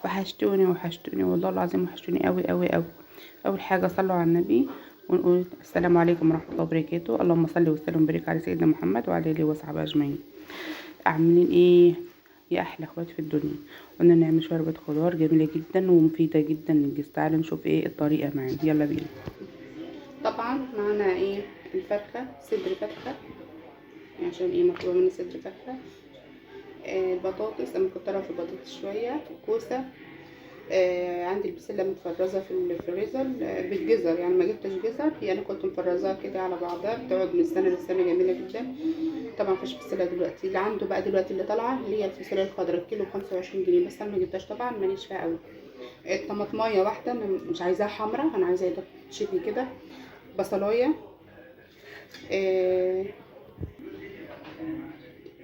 وحشتوني وحشتوني والله العظيم، وحشتوني قوي قوي قوي. اول حاجه صلوا على النبي ونقول السلام عليكم ورحمه الله وبركاته. اللهم صل وسلم وبارك على سيدنا محمد وعلى اله وصحبه اجمعين. عاملين ايه يا احلى اخوات في الدنيا؟ قلنا نعمل شوربه خضار جميله جدا ومفيده جدا للجسم. تعالوا نشوف ايه الطريقه معانا، يلا بينا. طبعا معانا ايه؟ الفرخه، صدر فرخه، عشان ايه مطلوبه مني صدر فرخه. البطاطس انا مكتره في البطاطس شويه، الكوسه. عندي البسله متفرزه في الفريزر بالجزر، يعني ما جبتش جزر، يعني كنت مفرزاها كده على بعضها، بتقعد من سنه لسنه، جميله جدا. طبعا مفيش بسله دلوقتي، اللي عنده بقى دلوقتي اللي طالعه اللي هي الفاصوليا الخضراء، الكيلو ب25 جنيه، بس انا ما جبتهاش طبعا، ماليش فيها قوي. الطماطمايه واحده، مش عايزاها حمراء، انا عايزاها شكل كده. بصلايه،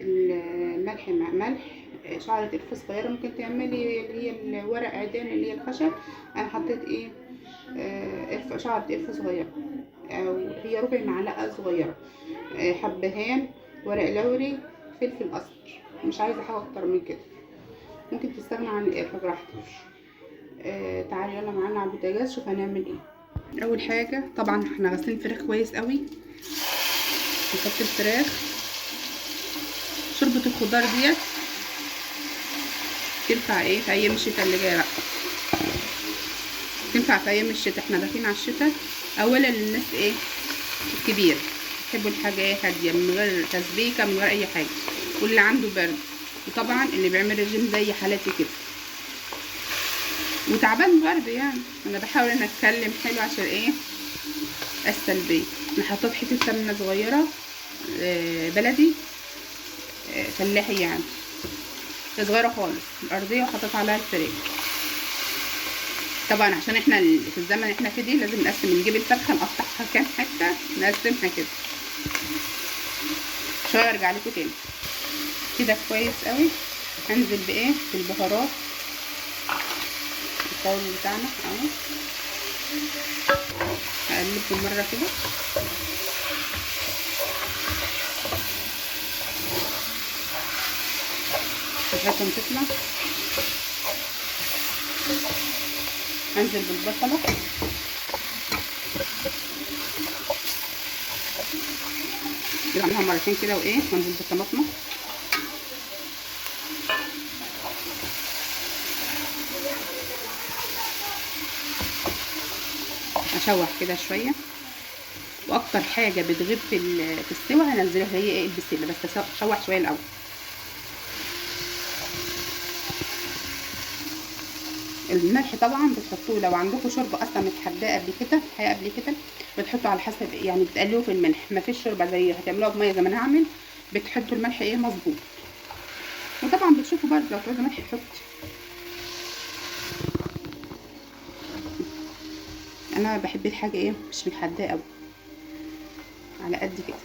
الملح مع ملح، شعرة قرفة صغيرة، ممكن تعملي اللي هي الورق عيدان اللي هي الخشب. انا حطيت ايه؟ شعرة قرفة صغيرة، او هي ربع معلقة صغيرة. حبهان، ورق لوري، فلفل اسمر. مش عايزة حاجة اكتر من كده، ممكن تستغنى عن القرفة براحتك. تعالي يلا معانا على البوتاجاز، شوف هنعمل ايه. اول حاجة طبعا احنا غاسلين الفراخ كويس قوي. نحط الفراخ. شوربة الخضار ديت تنفع ايه في ايام الشتاء اللي جايه بقى، تنفع في ايام الشتاء، احنا داخلين على الشتاء. اولا الناس ايه الكبير يحبوا الحاجه ايه هاديه، من غير تسبيكه، من غير اي حاجه، واللي عنده برد، وطبعا اللي بيعمل رجيم زي حالاتي كده وتعبان برضه. يعني انا بحاول ان اتكلم حلو عشان ايه السلبيه. انا حطيت حته سمنه صغيره بلدي فلاحي، يعني صغيره خالص الارضيه، وحطيت عليها الفراخ. طبعا عشان احنا في الزمن اللي احنا فيه دي لازم نقسم، نجيب الفرخه نقطعها كام حته، نقسمها كده شويه، ارجع لكم تاني. كده كويس قوي. هنزل بايه؟ بالبهارات، الطاول بتاعنا اهو، هقلبهم مره كده. ريحتهم تطلع. هنزل بالبصله، بعملها مرتين كده وايه، وانزل بالطماطم. اشوح كده شويه. واكتر حاجه بتغيب في السوا هنزلها هي ايه؟ البسله، بس اشوح شويه الاول. الملح طبعا بتحطوه لو عندكم شوربه اصلا متحداه قبل كده، الحقيقه قبل كده بتحطوا على حسب، يعني بتقللوا في الملح. ما فيش شوربه زي هتعملوها بميه زي ما انا هعمل، بتحطوا الملح ايه مظبوط. وطبعا بتشوفوا برضه لو عايزه ملح حطي. انا بحب الحاجه ايه مش متحداه قوي، على قد كده،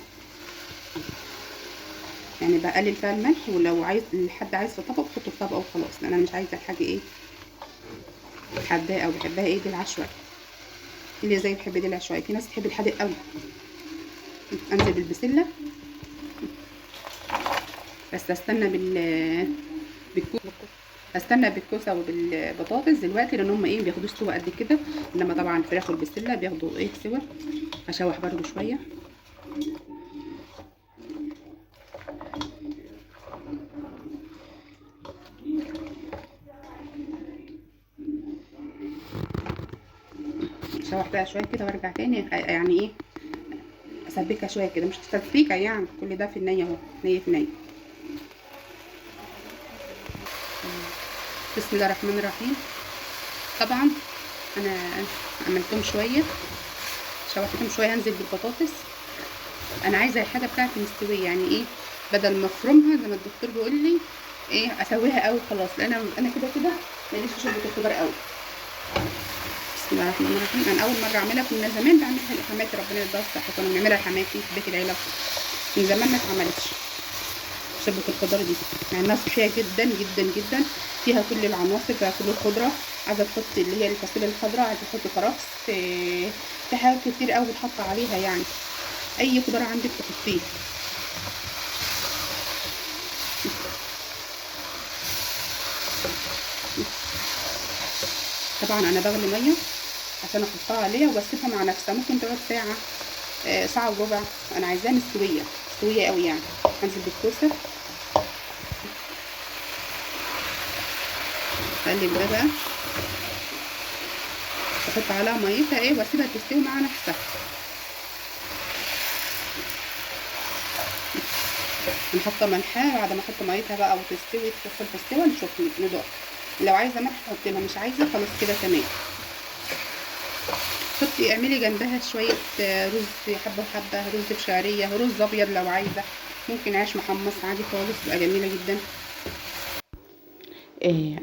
يعني بقلل فيها الملح. ولو عايز حد عايز في طبق حطه في طبق وخلاص، لان انا مش عايزه الحاجه ايه حداه، او بحبها ايه دلع شويه. اللي زي بحب دلع شويه، في ناس تحب الحادق قوي. انزل بالبسله، بس استنى استنى بالكوسه وبالبطاطس دلوقتي، لان هم ايه بياخدوا سوا قد كده، انما طبعا الفراخ والبسله بياخدوا ايه سوا. هشوح برده شويه. اشوح بقى شويه كده وارجع تاني، يعني ايه اسبكها شويه كده، مش تسبيكه يعني، كل ده في النيه اهو، نيه في نيه. بسم الله الرحمن الرحيم. طبعا انا عملتهم شويه، شوحتهم شويه. هنزل بالبطاطس. انا عايزه الحاجه بتاعتي مستويه، يعني ايه بدل ما افرمها زي ما الدكتور بيقول لي ايه اسويها قوي خلاص، لان انا كده كده ماليش في شوربه الخضار قوي. بسم الله الرحمن الرحيم. انا اول مره اعملها، كنا زمان بعملها لحماتي ربنا يرضى الصحه، كنا بنعملها لحماتي في بيت العيله، من زمان ما اتعملتش شوربه الخضار دي، مع انها صحيه جدا جدا جدا، فيها كل العناصر، فيها كل الخضره. عايزه تحطي اللي هي الفاصوليا الخضراء، عايزه تحطي كرفس، في حاجات كتير قوي بتحط عليها، يعني اي خضار عندك تحطيه. طبعا انا بغلي ميه عشان احطها عليها وبسيبها مع نفسها، ممكن تقعد ساعه، ساعه وربع. انا عايزاها مستويه قوي يعني. هنزل بالكوسه، اقلب ده بقى، احط عليها ميتها ايه واسيبها تستوي مع نفسها. هنحط ملحها بعد ما احط ميتها بقى وتستوي، تدخل في السوا نشوف ندوق. لو عايزه ملح حطي لها، مش عايزه خلاص كده تمام. حطي اعملي جنبها شويه رز، حبه وحبه، رز بشعريه، رز ابيض لو عايزه، ممكن عيش محمص عادي خالص، تبقى جميله جدا.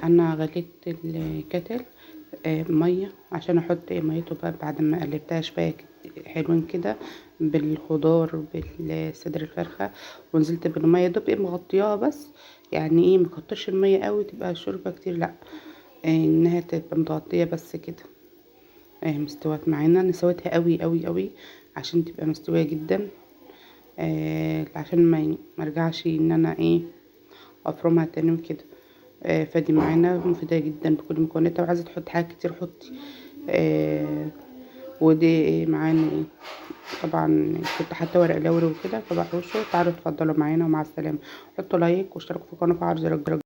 انا غليت الكتل ميه عشان احط ميته بقى بعد ما قلبتها شويه حلوين كده بالخضار بالصدر الفرخه، ونزلت بالميه تبقى مغطياها بس. يعني ايه، مكترش الميه قوي تبقى شوربه كتير، لا، انها تبقى متغطيه بس كده. مستوت معانا، انا سويتها قوي قوي قوي عشان تبقى مستويه جدا، عشان ما مرجعش ان انا ايه افرمها تاني وكده. فدي معانا مفيدة جدا بكل مكوناتها، وعايزة تحط حاجات كتير حطي. ودي معانا ايه، طبعا كنت حاطه ورق لوري وكده فبحوشه. تعالوا اتفضلوا معانا ومع السلامة. حطوا لايك واشتركوا في القناة وفعلوا زر الجرس.